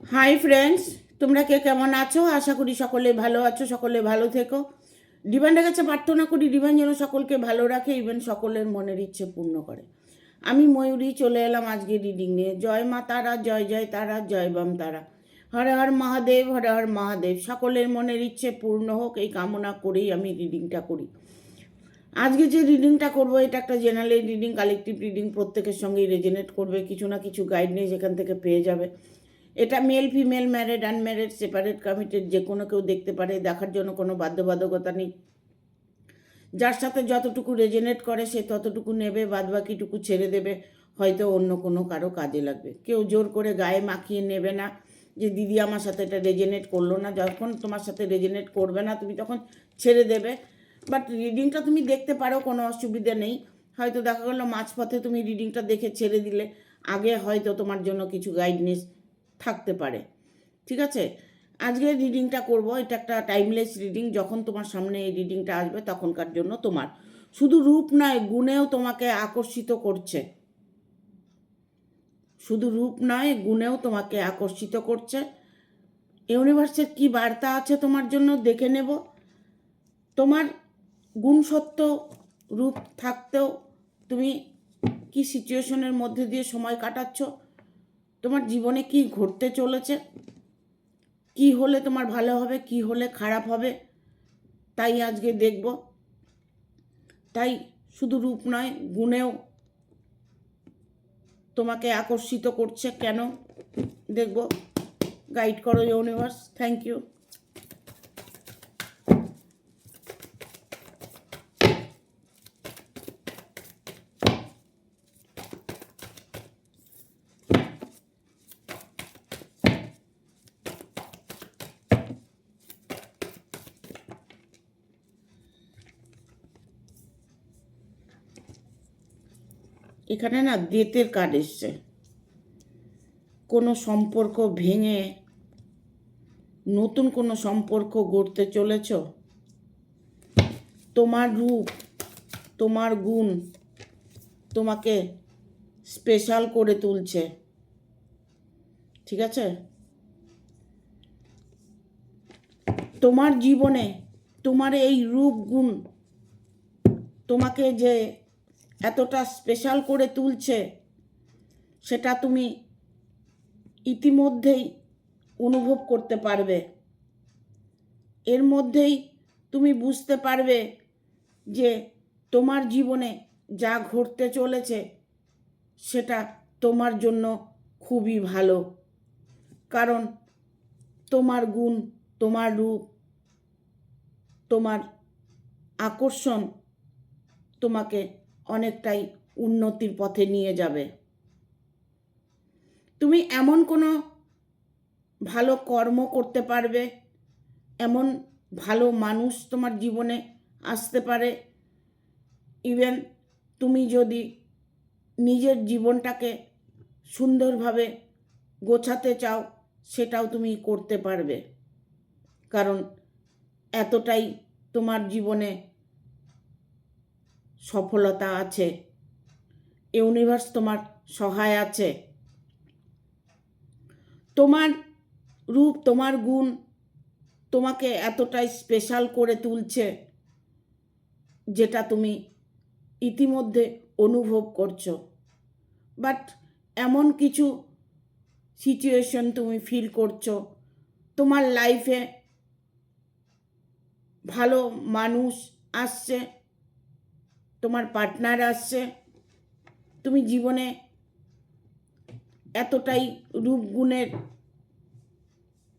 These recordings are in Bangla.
হাই ফ্রেন্ডস, তোমরা কে কেমন আছো? আশা করি সকলে ভালো আছো, সকলে ভালো থেকো। ডিভাইনের কাছে প্রার্থনা করি ডিভাইন যেন সকলকে ভালো রাখে, ইভেন সকলের মনের ইচ্ছে পূর্ণ করে। আমি ময়ূরী চলে এলাম আজকে রিডিং নিয়ে। জয় মা তারা, জয় জয় তারা, জয় বাম তারা। হরে হর মহাদেব, হরে হর মহাদেব। সকলের মনের ইচ্ছে পূর্ণ হোক এই কামনা করেই আমি রিডিংটা করি। আজকে যে রিডিংটা করব এটা একটা জেনারেল রিডিং, কালেকটিভ রিডিং, প্রত্যেকের সঙ্গেই রেজোনেট করবে। কিছু না কিছু গাইডনেস এখান থেকে পেয়ে যাবে। এটা male female, married unmarried, separate committed, যে কোনো কেউ দেখতে পারে। দেখার জন্য কোনো বাধ্যবাধকতা নেই। যার সাথে যতটুকু রেজোনেট করে সে ততটুকু নেবে, বাদবাকিটুকু ছেড়ে দেবে, হয়তো অন্য কোনো কারো কাজে লাগবে। কেউ জোর করে গায়ে মাখিয়ে নেবে না যে দিদি আমার সাথে এটা রেজোনেট করলো না। যখন তোমার সাথে রেজোনেট করবে না তুমি তখন ছেড়ে দেবে। বাট রিডিংটা তুমি দেখতে পারো, কোনো অসুবিধা নেই। হয়তো দেখা গেলো মাঝপথে তুমি রিডিংটা দেখে ছেড়ে দিলে, আগে হয়তো তোমার জন্য কিছু গাইডনেস থাকতে পারে। ঠিক আছে, আজকে রিডিংটা করব। এটা একটা টাইমলেস রিডিং। যখন তোমার সামনে এই রিডিংটা আসবে তখনকার জন্য তোমার শুধু রূপ নয়, গুণেও তোমাকে আকর্ষিত করছে। শুধু রূপ নয়, গুণেও তোমাকে আকর্ষিত করছে। ইউনিভার্সের কি বার্তা আছে তোমার জন্য দেখে নেব। তোমার গুণসত্ত্ব রূপ থাকতেও তুমি কি সিচুয়েশনের মধ্যে দিয়ে সময় কাটাচ্ছ, তোমার জীবনে কি ঘটতে চলেছে, কি হলে তোমার ভালো হবে, কি হলে খারাপ হবে, তাই আজকে দেখব। তাই শুধু রূপ নয়, গুণেও তোমাকে আকর্ষিত করছে কেন দেখব। গাইড করো ইউনিভার্স, থ্যাংক ইউ। এখানে না ডেথের কার্ড এসছে। কোনো সম্পর্ক ভেঙে নতুন কোনো সম্পর্ক গড়তে চলেছ। তোমার রূপ, তোমার গুণ তোমাকে স্পেশাল করে তুলছে। ঠিক আছে, তোমার জীবনে তোমার এই রূপ গুণ তোমাকে যে এতটা স্পেশাল করে তুলছে সেটা তুমি ইতিমধ্যেই অনুভব করতে পারবে। এর মধ্যেই তুমি বুঝতে পারবে যে তোমার জীবনে যা ঘটতে চলেছে সেটা তোমার জন্য খুবই ভালো। কারণ তোমার গুণ, তোমার রূপ, তোমার আকর্ষণ তোমাকে অনেকটাই উন্নতির পথে নিয়ে যাবে। তুমি এমন কোনো ভালো কর্ম করতে পারবে, এমন ভালো মানুষ তোমার জীবনে আসতে পারে। ইভেন তুমি যদি নিজের জীবনটাকে সুন্দরভাবে গোছাতে চাও সেটাও তুমি করতে পারবে। কারণ এতটাই তোমার জীবনে সফলতা আছে, ইউনিভার্স তোমার সহায় আছে। তোমার রূপ, তোমার গুণ তোমাকে এতটাই স্পেশাল করে তুলছে যেটা তুমি ইতিমধ্যে অনুভব করছো। বাট এমন কিছু সিচুয়েশন তুমি ফিল করছো, তোমার লাইফে ভালো মানুষ আসছে, তোমার পার্টনার আসছে। তুমি জীবনে এতটাই রূপগুণের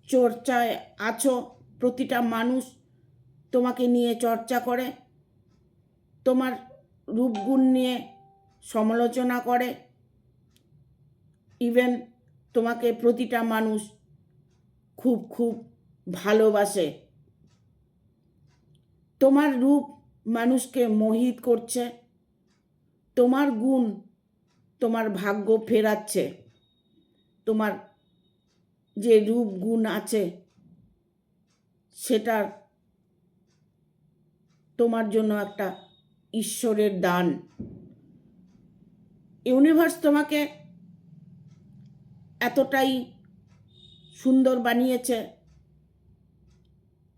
চর্চায় আছো, প্রতিটা মানুষ তোমাকে নিয়ে চর্চা করে, তোমার রূপগুণ নিয়ে সমালোচনা করে। ইভেন তোমাকে প্রতিটা মানুষ খুব খুব ভালোবাসে। তোমার রূপ মানুষকে মোহিত করছে, তোমার গুণ তোমার ভাগ্য ফেরাচ্ছে। তোমার যে রূপ গুণ আছে সেটা তোমার জন্য একটা ঈশ্বরের দান। ইউনিভার্স তোমাকে এতটাই সুন্দর বানিয়েছে,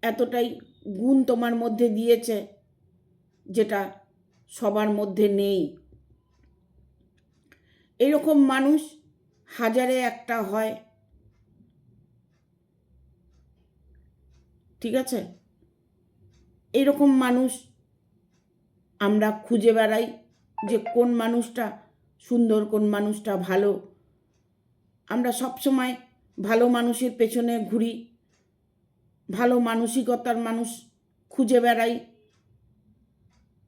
এতটাই গুণ তোমার মধ্যে দিয়েছে যেটা সবার মধ্যে নেই। এরকম মানুষ হাজারে একটা হয়, ঠিক আছে? এরকম মানুষ আমরা খুঁজে বেড়াই যে কোন মানুষটা সুন্দর, কোন মানুষটা ভালো। আমরা সবসময় ভালো মানুষের পেছনে ঘুরি, ভালো মানসিকতার মানুষ খুঁজে বেড়াই,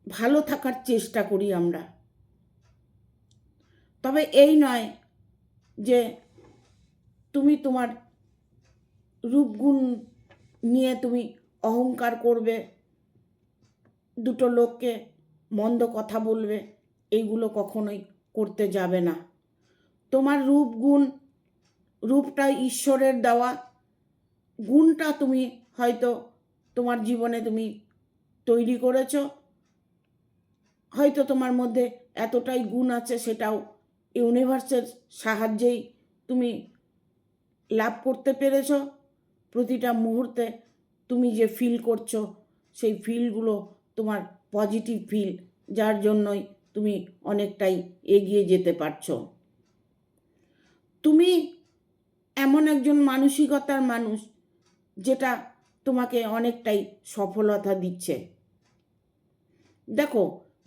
ভালো থাকার চেষ্টা করি আমরা। তবে এই নয় যে তুমি তোমার রূপগুণ নিয়ে তুমি অহংকার করবে, দুটো লোককে মন্দ কথা বলবে, এইগুলো কখনোই করতে যাবে না। তোমার রূপটা ঈশ্বরের দেওয়া, গুণটা তুমি হয়তো তোমার জীবনে তুমি তৈরি করেছো, হয়তো তোমার মধ্যে এতটাই গুণ আছে সেটাও ইউনিভার্সের সাহায্যেই তুমি লাভ করতে পেরেছো। প্রতিটা মুহূর্তে তুমি যে ফিল করছো সেই ফিলগুলো তোমার পজিটিভ ফিল, যার জন্যই তুমি অনেকটাই এগিয়ে যেতে পারছো। তুমি এমন একজন মানসিকতার মানুষ যেটা তোমাকে অনেকটাই সফলতা দিচ্ছে। দেখো,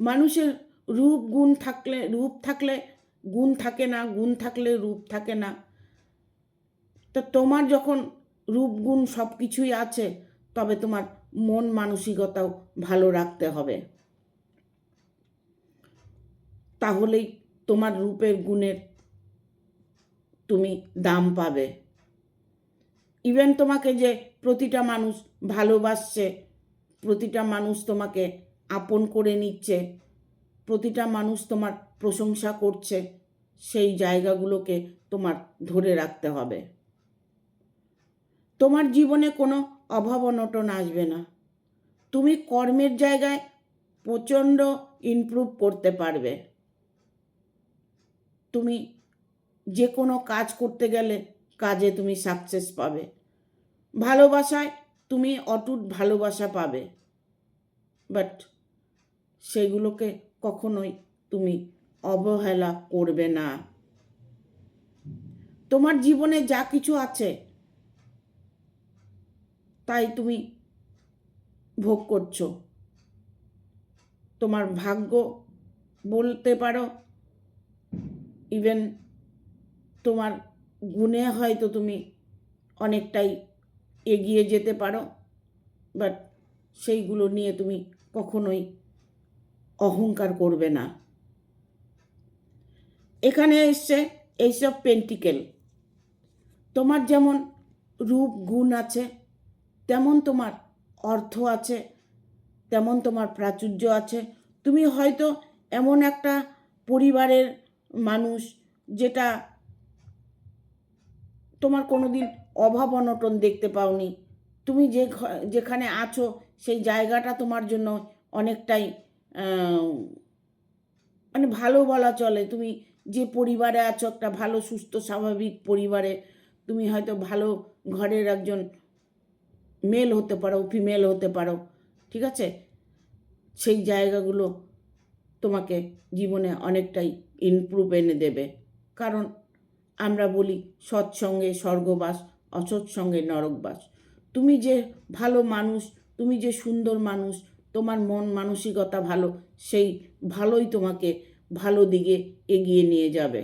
মানুষের রূপ থাকলে গুণ থাকে না, গুণ থাকলে রূপ থাকে না। তো তোমার যখন রূপ গুণ সব কিছুই আছে, তবে তোমার মন মানসিকতাও ভালো রাখতে হবে, তাহলেই তোমার রূপের গুণের তুমি দাম পাবে। ইভেন তোমাকে যে প্রতিটা মানুষ ভালোবাসছে, প্রতিটা মানুষ তোমাকে আপন করে নিচ্ছে, প্রতিটা মানুষ তোমার প্রশংসা করছে, সেই জায়গাগুলোকে তোমার ধরে রাখতে হবে। তোমার জীবনে কোনো অভাব অনটন আসবে না। তুমি কর্মের জায়গায় প্রচণ্ড ইমপ্রুভ করতে পারবে। তুমি যে কোনো কাজ করতে গেলে কাজে তুমি সাকসেস পাবে। ভালোবাসায় তুমি অটুট ভালোবাসা পাবে, বাট সেগুলোকে কখনোই তুমি অবহেলা করবে না। তোমার জীবনে যা কিছু আছে তাই তুমি ভোগ করছো। তোমার ভাগ্য বলতে পারো, ইভেন তোমার গুণে হয়তো তুমি অনেকটাই এগিয়ে যেতে পারো, বাট সেইগুলো নিয়ে তুমি কখনোই অহংকার করবে না। এখানে এসছে এইসব পেন্টিকেল। তোমার যেমন রূপ গুণ আছে, তেমন তোমার অর্থ আছে, তেমন তোমার প্রাচুর্য আছে। তুমি হয়তো এমন একটা পরিবারের মানুষ যেটা তোমার কোনো দিন অভাব অনটন দেখতে পাওনি। তুমি যেখানে আছো সেই জায়গাটা তোমার জন্য অনেকটাই মানে ভালো বলা চলে। তুমি যে পরিবারে আছো, একটা ভালো সুস্থ স্বাভাবিক পরিবারে, তুমি হয়তো ভালো ঘরের একজন মেল হতে পারো, ফিমেল হতে পারো, ঠিক আছে? সেই জায়গাগুলো তোমাকে জীবনে অনেকটাই ইমপ্রুভ এনে দেবে। কারণ আমরা বলি সৎসঙ্গে স্বর্গবাস, অসৎসঙ্গে নরকবাস। তুমি যে ভালো মানুষ, তুমি যে সুন্দর মানুষ, তোমার মন মানসিকতা ভালো, সেই ভালোই তোমাকে ভালো দিকে এগিয়ে নিয়ে যাবে।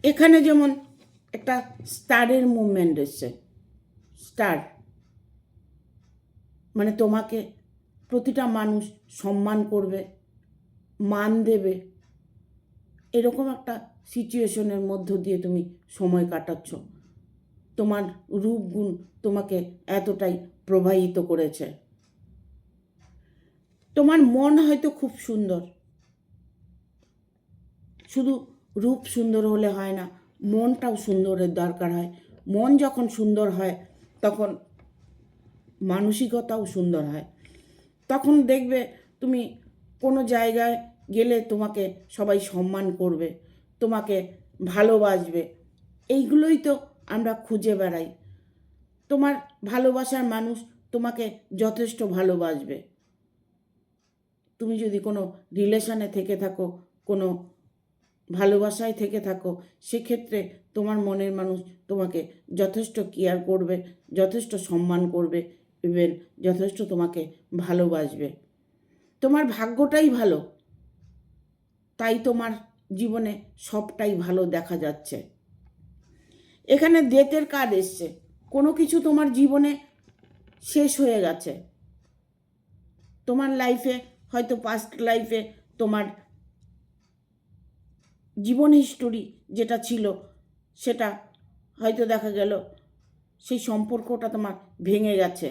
এখানে যেমন একটা স্টারের মুভমেন্ট এসছে। স্টার মানে তোমাকে প্রতিটা মানুষ সম্মান করবে, মান দেবে, এরকম একটা সিচুয়েশনের মধ্য দিয়ে তুমি সময় কাটাচ্ছ। তোমার রূপগুণ তোমাকে এতটাই প্রভাবিত করেছে। তোমার মন হয়তো খুব সুন্দর, শুধু রূপ সুন্দর হলে হয় না, মনটাও সুন্দরের দরকার হয়। মন যখন সুন্দর হয় তখন মানসিকতাও সুন্দর হয়। তখন দেখবে তুমি কোনো জায়গায় গেলে তোমাকে সবাই সম্মান করবে, তোমাকে ভালোবাসবে। এইগুলোই তো আমরা খুঁজে বেড়াই। তোমার ভালোবাসার মানুষ তোমাকে যথেষ্ট ভালোবাসবে। তুমি যদি কোনো রিলেশনে থেকে থাকো, কোনো ভালোবাসায় থেকে থাকো, সেক্ষেত্রে তোমার মনের মানুষ তোমাকে যথেষ্ট কেয়ার করবে, যথেষ্ট সম্মান করবে, ইভেন যথেষ্ট তোমাকে ভালোবাসবে। তোমার ভাগ্যটাই ভালো, তাই তোমার জীবনে সবটাই ভালো দেখা যাচ্ছে। এখানে ডেথের কার্ড এসছে। কোনো কিছু তোমার জীবনে শেষ হয়ে গেছে। তোমার লাইফে হয়তো পাস্ট লাইফে তোমার জীবন হিস্টোরি যেটা ছিল সেটা হয়তো দেখা গেল সেই সম্পর্কটা তোমার ভেঙে গেছে।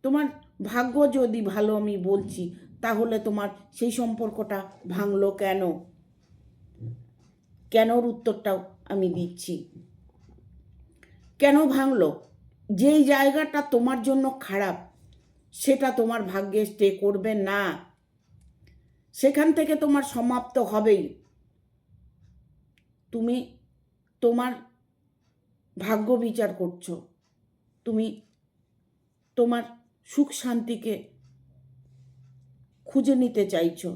তোমার ভাগ্য যদি ভালো আমি বলছি, তাহলে তোমার সেই সম্পর্কটা ভাঙলো কেন? কেনর উত্তরটাও আমি দিচ্ছি। কেন ভাঙলো? যেই জায়গাটা তোমার জন্য খারাপ, সেটা তোমার ভাগ্যে স্টে করবে না। সেখান থেকে তোমার সমাপ্ত হবেই। তুমি তোমার ভাগ্য বিচার করছো, তুমি তোমার সুখ শান্তিকে খুঁজে নিতে চাইছো,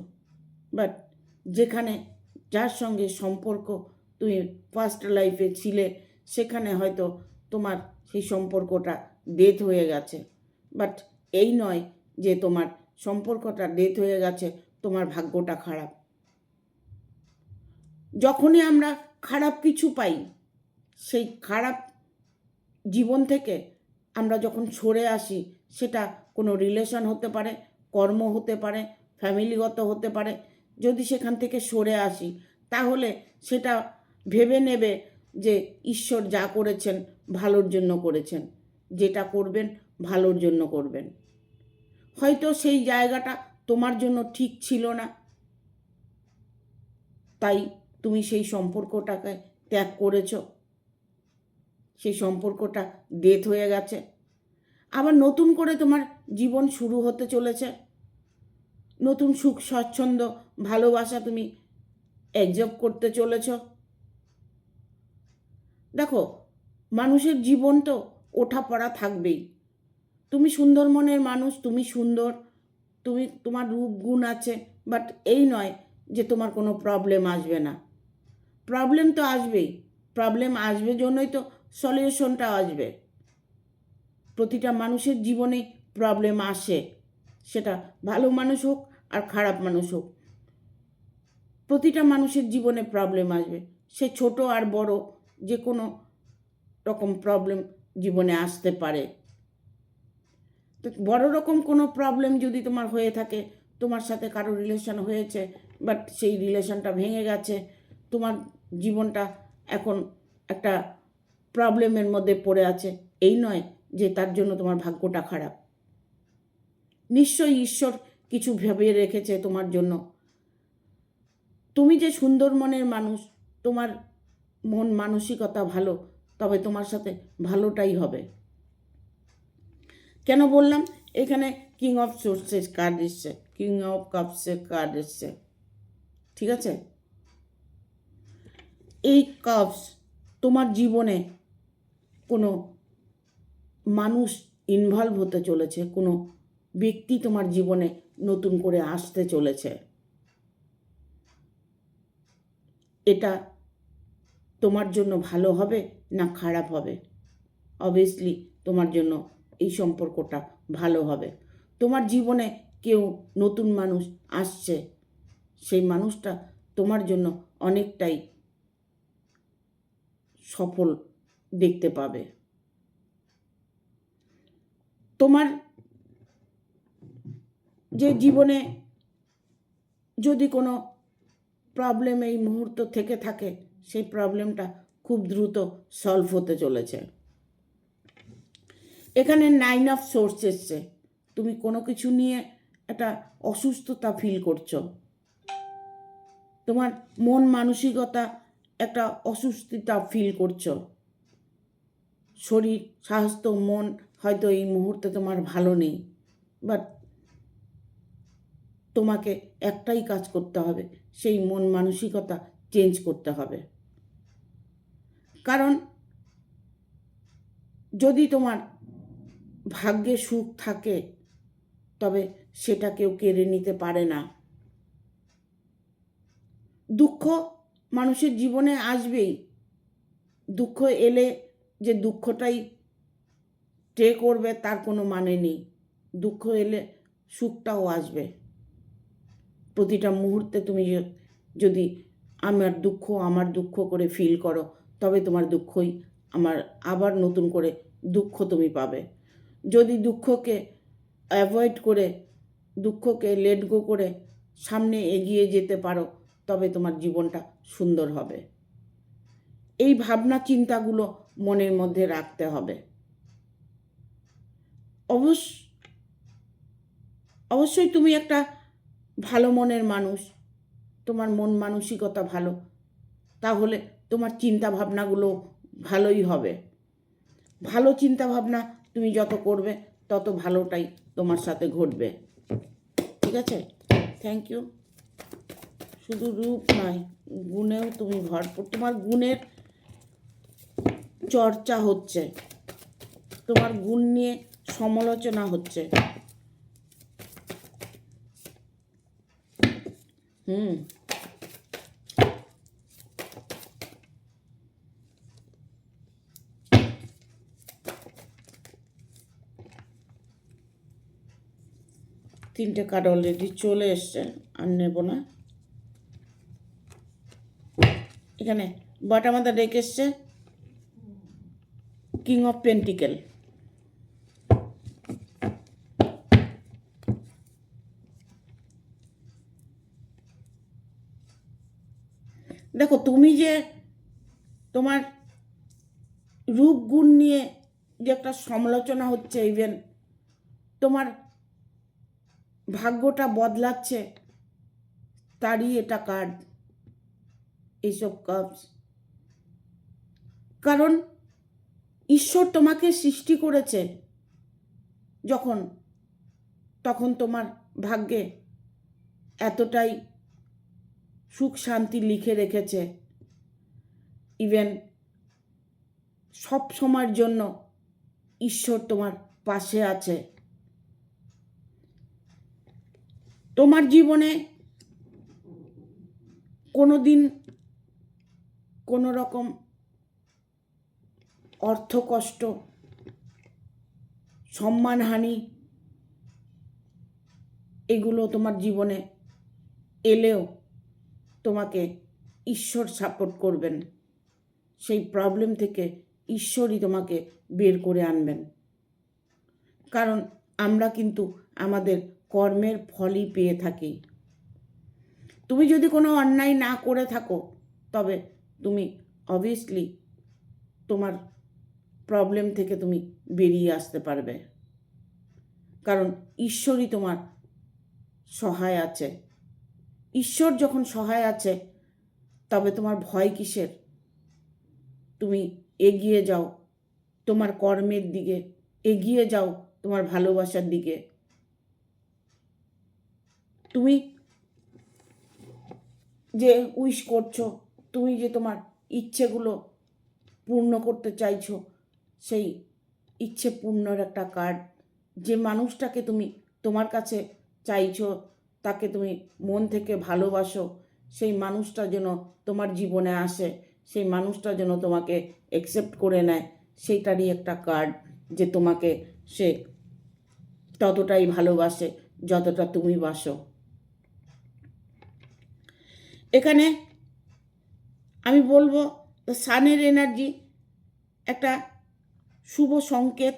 বাট যেখানে যার সঙ্গে সম্পর্ক তুমি ফার্স্ট লাইফে ছিলে, সেখানে হয়তো তোমার সেই সম্পর্কটা ডেথ হয়ে গেছে। বাট এই নয় যে তোমার সম্পর্কটা ডেথ হয়ে গেছে, তোমার ভাগ্যটা খারাপ। যখনই আমরা খারাপ কিছু পাই, সেই খারাপ জীবন থেকে আমরা যখন সরে আসি, সেটা কোনো রিলেশন হতে পারে, কর্ম হতে পারে, ফ্যামিলিগত হতে পারে। যদি সেখান থেকে সরে আসি, তাহলে সেটা ভেবে নেবে যে ঈশ্বর যা করেছেন ভালোর জন্য করেছেন, যেটা করবেন ভালোর জন্য করবেন। হয়তো সেই জায়গাটা তোমার জন্য ঠিক ছিল না, তাই তুমি সেই সম্পর্কটাকে ত্যাগ করেছো, সেই সম্পর্কটা ডেথ হয়ে গেছে। আবার নতুন করে তোমার জীবন শুরু হতে চলেছে। নতুন সুখ স্বচ্ছন্দ ভালোবাসা তুমি অ্যাকসেপ্ট করতে চলেছ। দেখো, মানুষের জীবন তো ওঠাপড়া থাকবেই। তুমি সুন্দর মনের মানুষ, তুমি সুন্দর, তুমি তোমার রূপ গুণ আছে, বাট এই নয় যে তোমার কোনো প্রবলেম আসবে না। প্রবলেম তো আসবেই। প্রবলেম আসবে জন্যই তো সলিউশনটা আসবে। প্রতিটা মানুষের জীবনে প্রবলেম আসে, সেটা ভালো মানুষ হোক আর খারাপ মানুষ হোক, প্রতিটা মানুষের জীবনে প্রবলেম আসবে। সে ছোট আর বড় যে কোনো রকম প্রবলেম জীবনে আসতে পারে। তো বড় রকম কোনো প্রবলেম যদি তোমার হয়ে থাকে, তোমার সাথে কারো রিলেশন হয়েছে, বাট সেই রিলেশনটা ভেঙে গেছে, তোমার জীবনটা এখন একটা প্রবলেমের মধ্যে পড়ে আছে, এই নয় যে তার জন্য তোমার ভাগ্যটা খারাপ। নিশ্চয়ই ঈশ্বর কিছু ভেবে রেখেছে তোমার জন্য। তুমি যে সুন্দর মনের মানুষ, তোমার মন মানসিকতা ভালো, তবে তোমার সাথে ভালোটাই হবে। কেন বললাম? এখানে কিং অফ সোর্সেস কার্ড এসছে, কিং অফ কাপসের কার্ড এসছে, ঠিক আছে? এই কাপস তোমার জীবনে কোনো মানুষ ইনভলভ হতে চলেছে, কোনো ব্যক্তি তোমার জীবনে নতুন করে আসতে চলেছে। এটা তোমার জন্য ভালো হবে না খারাপ হবে? অবভিয়াসলি তোমার জন্য এই সম্পর্কটা ভালো হবে। তোমার জীবনে কেউ নতুন মানুষ আসছে, সেই মানুষটা তোমার জন্য অনেকটাই সফল দেখতে পাবে। তোমার যে জীবনে যদি কোনো প্রবলেম এই মুহূর্ত থেকে থাকে, সেই প্রবলেমটা খুব দ্রুত সলভ হতে চলেছে। এখানে 9 অফ সোর্স এসছে। তুমি কোনো কিছু নিয়ে একটা অসুস্থতা ফিল করছো, তোমার মন মানসিকতা একটা অসুস্থতা ফিল করছো। শরীর স্বাস্থ্য মন হয়তো এই মুহূর্তে তোমার ভালো নেই, বাট তোমাকে একটাই কাজ করতে হবে, সেই মন মানসিকতা চেঞ্জ করতে হবে। কারণ যদি তোমার ভাগ্যে সুখ থাকে তবে সেটা কেউ কেড়ে নিতে পারে না। দুঃখ মানুষের জীবনে আসবেই। দুঃখ এলে যে দুঃখটাই স্টে করবে তার কোনো মানে নেই। দুঃখ এলে সুখটাও আসবে। প্রতিটা মুহূর্তে তুমি যদি আমার দুঃখ করে ফিল করো, তবে তোমার দুঃখই আবার নতুন করে দুঃখ তুমি পাবে। যদি দুঃখকে অ্যাভয়েড করে, দুঃখকে লেট গো করে সামনে এগিয়ে যেতে পারো, তবে তোমার জীবনটা সুন্দর হবে। এই ভাবনা চিন্তাগুলো মনের মধ্যে রাখতে হবে। অবশ্যই তুমি একটা ভালো মনের মানুষ, তোমার মন মানসিকতা ভালো, তাহলে তোমার চিন্তা ভাবনাগুলো ভালোই হবে। ভালো চিন্তা ভাবনা তুমি যত করবে তত ভালোটাই তোমার সাথে ঘটবে। ঠিক আছে? Thank you. শুধু রূপ নয়, গুণেও তুমি ভরপুর। তোমার গুণের চর্চা হচ্ছে, তোমার গুণ নিয়ে সমালোচনা হচ্ছে। তিনটে কার্ড অলরেডি চলে এসছে, আর নেব না। এখানে বটম অফ দ্য ডেক এসছে কিং অফ পেন্টিকেল। দেখো, তুমি যে তোমার রূপ গুণ নিয়ে যে একটা সমালোচনা হচ্ছে, ইভেন তোমার ভাগ্যটা বদলাচ্ছে, তারই এটা কার্ড, এইসব কার্ডস। কারণ ঈশ্বর তোমাকে সৃষ্টি করেছে তখন তোমার ভাগ্যে এতটাই সুখ শান্তি লিখে রেখেছে, ইভেন সব সময়ের জন্য ঈশ্বর তোমার পাশে আছে। তোমার জীবনে কোনো দিন কোনো রকম অর্থকষ্ট, সম্মানহানি এগুলো তোমার জীবনে এলেও তোমাকে ঈশ্বর সাপোর্ট করবেন। সেই প্রবলেম থেকে ঈশ্বরই তোমাকে বের করে আনবেন। কারণ আমরা কিন্তু আমাদের কর্মের ফলই পেয়ে থাকি। তুমি যদি কোনো অন্যায় না করে থাকো, তবে তুমি অবভিয়াসলি তোমার প্রবলেম থেকে তুমি বেরিয়ে আসতে পারবে। কারণ ঈশ্বরই তোমার সহায় আছে। ঈশ্বর যখন সহায় আছে, তবে তোমার ভয় কিসের? তুমি এগিয়ে যাও তোমার কর্মের দিকে, এগিয়ে যাও তোমার ভালোবাসার দিকে। তুমি যে উইশ করছো, তুমি যে তোমার ইচ্ছেগুলো পূর্ণ করতে চাইছো, সেই ইচ্ছে পূর্ণর একটা কার্ড। যে মানুষটাকে তুমি তোমার কাছে চাইছো, তাকে তুমি মন থেকে ভালোবাসো, সেই মানুষটা যেন তোমার জীবনে আসে, সেই মানুষটা যেন তোমাকে অ্যাকসেপ্ট করে নেয়, সেইটারই একটা কার্ড। যে তোমাকে সে ততটাই ভালোবাসে যতটা তুমি বাসো। এখানে আমি বলবো সানের এনার্জি একটা শুভ সংকেত,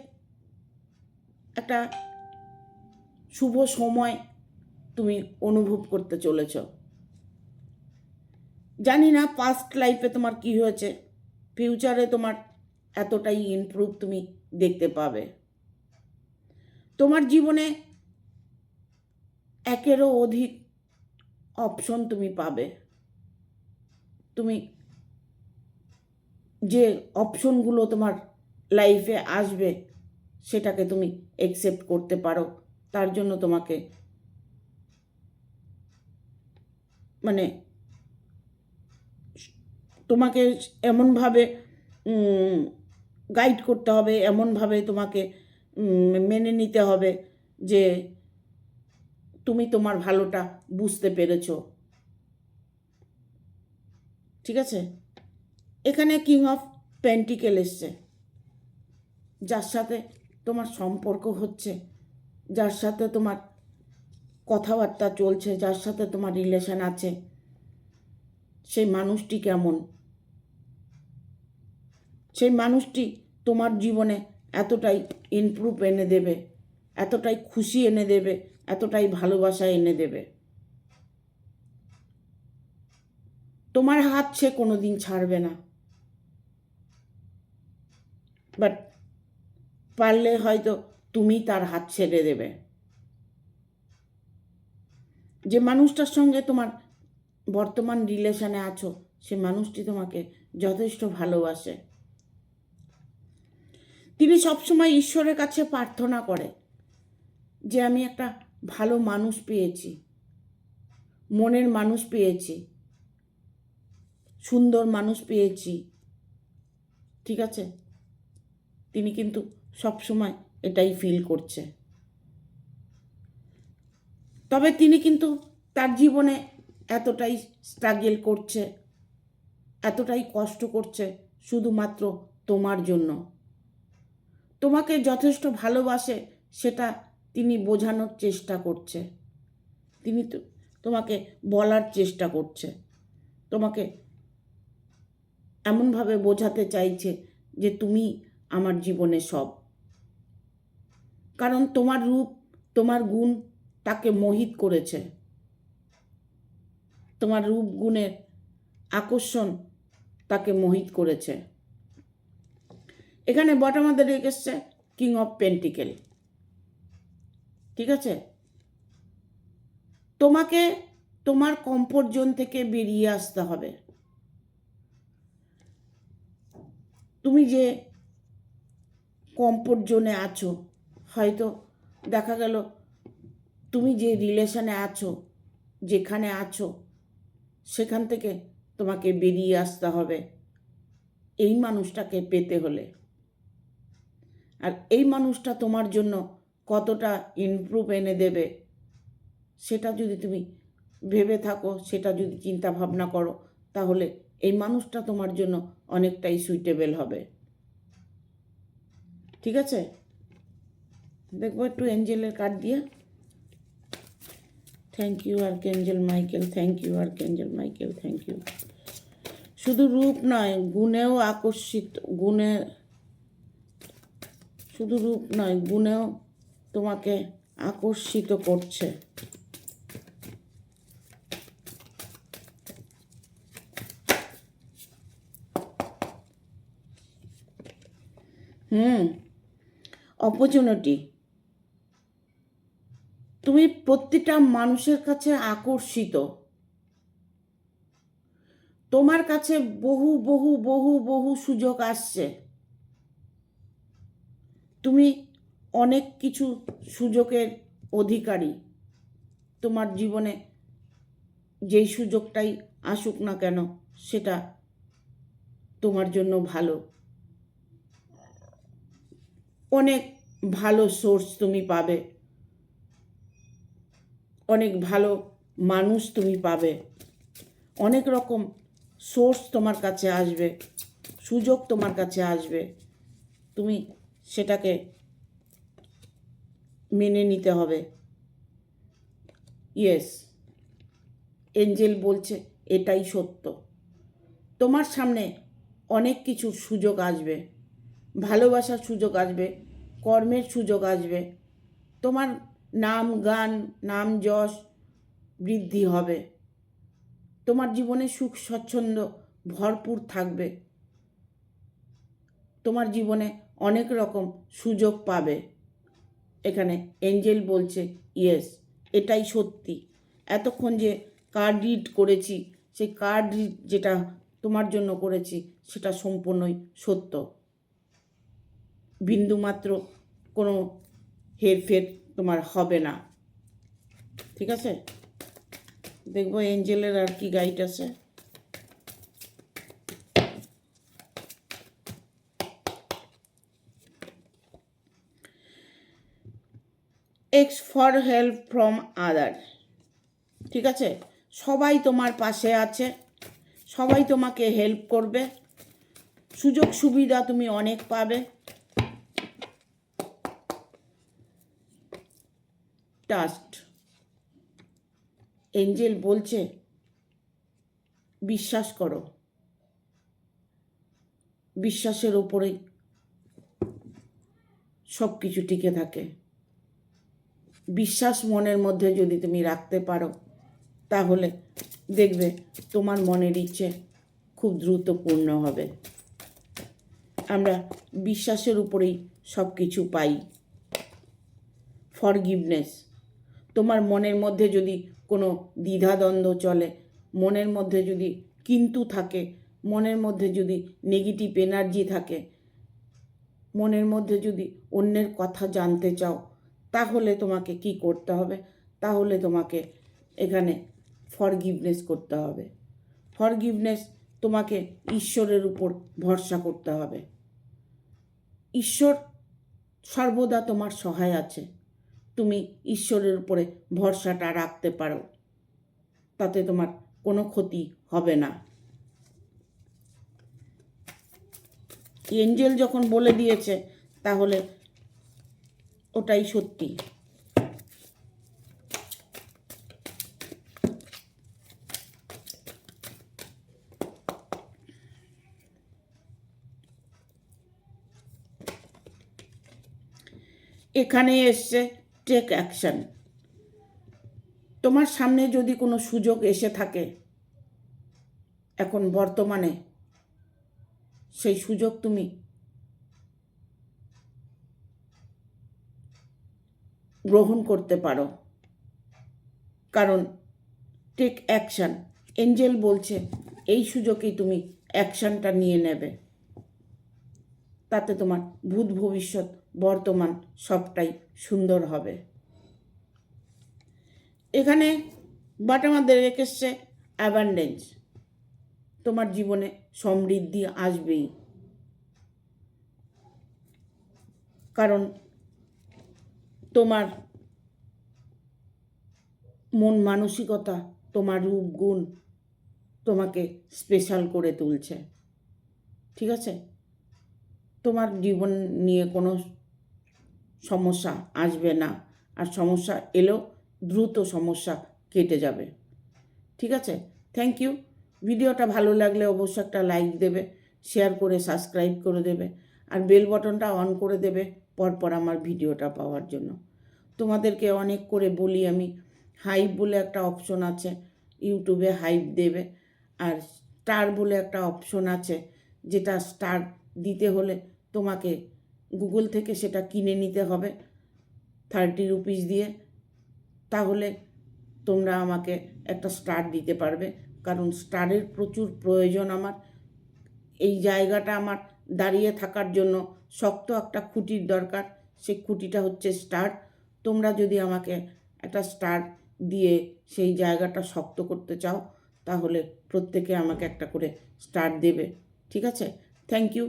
একটা শুভ সময় তুমি অনুভব করতে চলেছ। জানি না পাস্ট লাইফে তোমার কি হয়েছে, ফিউচারে তোমার এতটাই ইমপ্রুভ তুমি দেখতে পাবে। তোমার জীবনে একেরও অধিক অপশন তুমি পাবে। তুমি যে অপশনগুলো তোমার লাইফে আসবে, সেটাকে তুমি অ্যাকসেপ্ট করতে পারো। তার জন্য তোমাকে তোমাকে এমনভাবে গাইড করতে হবে, এমনভাবে তোমাকে মেনে নিতে হবে যে তুমি তোমার ভালোটা বুঝতে পেরেছো। ঠিক আছে? এখানে কিং অফ পেন্টিকেল এসছে। যার সাথে তোমার সম্পর্ক হচ্ছে, যার সাথে তোমার কথাবার্তা চলছে, যার সাথে তোমার রিলেশন আছে, সেই মানুষটি কেমন, সেই মানুষটি তোমার জীবনে এতটাই ইমপ্রুভ এনে দেবে, এতটাই খুশি এনে দেবে, এতটাই ভালোবাসা এনে দেবে, তোমার হাত সে কোনো দিন ছাড়বে না। বাট পারলে হয়তো তুমি তার হাত ছেড়ে দেবে। যে মানুষটার সঙ্গে তোমার বর্তমান রিলেশনে আছো, সে মানুষটি তোমাকে যথেষ্ট ভালোবাসে। তিনি সবসময় ঈশ্বরের কাছে প্রার্থনা করে যে আমি একটা ভালো মানুষ পেয়েছি, মনের মানুষ পেয়েছি, সুন্দর মানুষ পেয়েছি। ঠিক আছে? তিনি কিন্তু সবসময় এটাই ফিল করছে। তবে তিনি কিন্তু তার জীবনে এতটাই স্ট্রাগল করছে, এতটাই কষ্ট করছে শুধুমাত্র তোমার জন্য। তোমাকে যথেষ্ট ভালোবাসে সেটা তিনি বোঝানোর চেষ্টা করছে, তিনি তোমাকে বলার চেষ্টা করছে, তোমাকে এমনভাবে বোঝাতে চাইছে যে তুমি আমার জীবনে সব। কারণ তোমার রূপ, তোমার গুণ তাকে মোহিত করেছে। তোমার রূপ গুণের আকর্ষণ তাকে মোহিত করেছে। এখানে বটম অফ দ্য ডেক এসছে কিং অফ পেন্টিকেল। ঠিক আছে? তোমাকে তোমার কমফোর্ট জোন থেকে বেরিয়ে আসতে হবে। তুমি যে কমফোর্ট জোনে আছো, হয়তো দেখা গেল তুমি যে রিলেশনে আছো, যেখানে আছো, সেখান থেকে তোমাকে বেরিয়ে আসতে হবে এই মানুষটাকে পেতে হলে। আর এই মানুষটা তোমার জন্য কতটা ইমপ্রুভ এনে দেবে সেটা যদি তুমি ভেবে থাকো, সেটা যদি চিন্তা ভাবনা করো, তাহলে এই মানুষটা তোমার জন্য অনেকটাই সুইটেবল হবে। ঠিক আছে? দেখবো একটু এঞ্জেলের কার্ড দিয়ে। Thank you archangel Michael, thank you archangel Michael, thank you. শুধু রূপ নয়, গুণেও আকর্ষিত, গুণে শুধু রূপ নয়, গুণেও তোমাকে আকর্ষিত করছে। অপরচুনিটি। তুমি প্রতিটা মানুষের কাছে আকর্ষিত। তোমার কাছে বহু বহু বহু বহু সুযোগ আসছে। তুমি অনেক কিছু সুযোগের অধিকারী। তোমার জীবনে যেই সুযোগটাই আসুক না কেন, সেটা তোমার জন্য ভালো। অনেক ভালো সোর্স তুমি পাবে, অনেক ভালো মানুষ তুমি পাবে, অনেক রকম সোর্স তোমার কাছে আসবে, সুযোগ তোমার কাছে আসবে। তুমি সেটাকে মেনে নিতে হবে। ইয়েস, এঞ্জেল বলছে এটাই সত্য। তোমার সামনে অনেক কিছু সুযোগ আসবে, ভালোবাসার সুযোগ আসবে, কর্মের সুযোগ আসবে, তোমার নাম গান, নাম যশ বৃদ্ধি হবে, তোমার জীবনে সুখ স্বচ্ছন্দ ভরপুর থাকবে, তোমার জীবনে অনেক রকম সুযোগ পাবে। এখানে এঞ্জেল বলছে ইয়েস, এটাই সত্যি। এতক্ষণ যে কার্ড রিড করেছি, সেই কার্ড রিড যেটা তোমার জন্য করেছি সেটা সম্পূর্ণই সত্য। বিন্দুমাত্র কোনো হেরফের তোমার হবে না। ঠিক আছে? দেখবো এঞ্জেলের আর কি গাইড আছে। X for help from other. ঠিক আছে, সবাই তোমার পাশে আছে, সবাই তোমাকে হেল্প করবে, সুযোগ সুবিধা তুমি অনেক পাবে। ট্রাস্ট, এঞ্জেল বলছে বিশ্বাস করো, বিশ্বাসের ওপরেই সব কিছু টিকে থাকে। বিশ্বাস মনের মধ্যে যদি তুমি রাখতে পারো তাহলে দেখবে তোমার মনের ইচ্ছে খুব দ্রুত পূর্ণ হবে। আমরা বিশ্বাসের উপরেই সব কিছু পাই। ফরগিভনেস, তোমার মনের মধ্যে যদি কোনো দ্বিধাদ্বন্দ্ব চলে, মনের মধ্যে যদি কিন্তু থাকে, মনের মধ্যে যদি নেগেটিভ এনার্জি থাকে, মনের মধ্যে যদি অন্যের কথা জানতে চাও, তাহলে তোমাকে কি করতে হবে? তাহলে তোমাকে এখানে ফরগিভনেস করতে হবে। ফরগিভনেস, তোমাকে ঈশ্বরের উপর ভরসা করতে হবে। ঈশ্বর সর্বদা তোমার সহায় আছে, তুমি ঈশ্বরের উপরে ভরসাটা রাখতে পারো, তাতে তোমার কোনো ক্ষতি হবে না। এঞ্জেল যখন বলে দিয়েছে তাহলে ওটাই সত্যি। এখানে এসছে টেক অ্যাকশন। তোমার সামনে যদি কোনো সুযোগ এসে থাকে এখন বর্তমানে, সেই সুযোগ তুমি গ্রহণ করতে পারো, কারণ টেক অ্যাকশন, এঞ্জেল বলছে এই সুযোগেই তুমি অ্যাকশনটা নিয়ে নেবে, তাতে তোমার ভূত ভবিষ্যৎ বর্তমান সবটাই সুন্দর হবে। এখানে বাটামাদের রেখেছে অ্যাবান্ডেন্স, তোমার জীবনে সমৃদ্ধি আসবেই, কারণ তোমার মন মানসিকতা, তোমার রূপ গুণ তোমাকে স্পেশাল করে তুলছে। ঠিক আছে, তোমার জীবন নিয়ে কোনো সমস্যা আসবে না, আর সমস্যা এলেও দ্রুত সমস্যা কেটে যাবে। ঠিক আছে, থ্যাংক ইউ। ভিডিওটা ভালো লাগলে অবশ্যই একটা লাইক দেবে, শেয়ার করে সাবস্ক্রাইব করে দেবে, আর বেল বটনটা অন করে দেবে পরপর আমার ভিডিওটা পাওয়ার জন্য। তোমাদেরকে অনেক করে বলি আমি, হাইপ বলে একটা অপশন আছে, ইউটিউবে হাইপ দেবে, আর স্টার বলে একটা অপশন আছে, যেটা স্টার দিতে হলে তোমাকে গুগল থেকে সেটা কিনে নিতে হবে 30 রুপিস দিয়ে, তাহলে তোমরা আমাকে একটা স্টার দিতে পারবে, কারণ স্টারের প্রচুর প্রয়োজন আমার। এই জায়গাটা আমার দাঁড়িয়ে থাকার জন্য শক্ত একটা খুঁটির দরকার, সেই খুঁটিটা হচ্ছে স্টার। তোমরা যদি আমাকে একটা স্টার দিয়ে সেই জায়গাটা শক্ত করতে চাও তাহলে প্রত্যেকে আমাকে একটা করে স্টার দেবে। ঠিক আছে, থ্যাংক ইউ।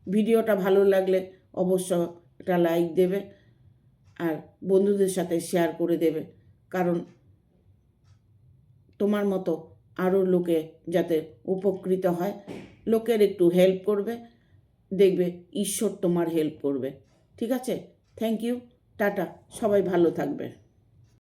ভিডিওটা ভালো লাগলে অবশ্য একটা লাইক দেবে, আর বন্ধুদের সাথে শেয়ার করে দেবে, কারণ তোমার মতো আরও লোকে যাতে উপকৃত হয়, লোকের একটু হেল্প করবে, দেখবে ঈশ্বর তোমার হেল্প করবে। ঠিক আছে, থ্যাংক ইউ, টাটা, সবাই ভালো থাকবে।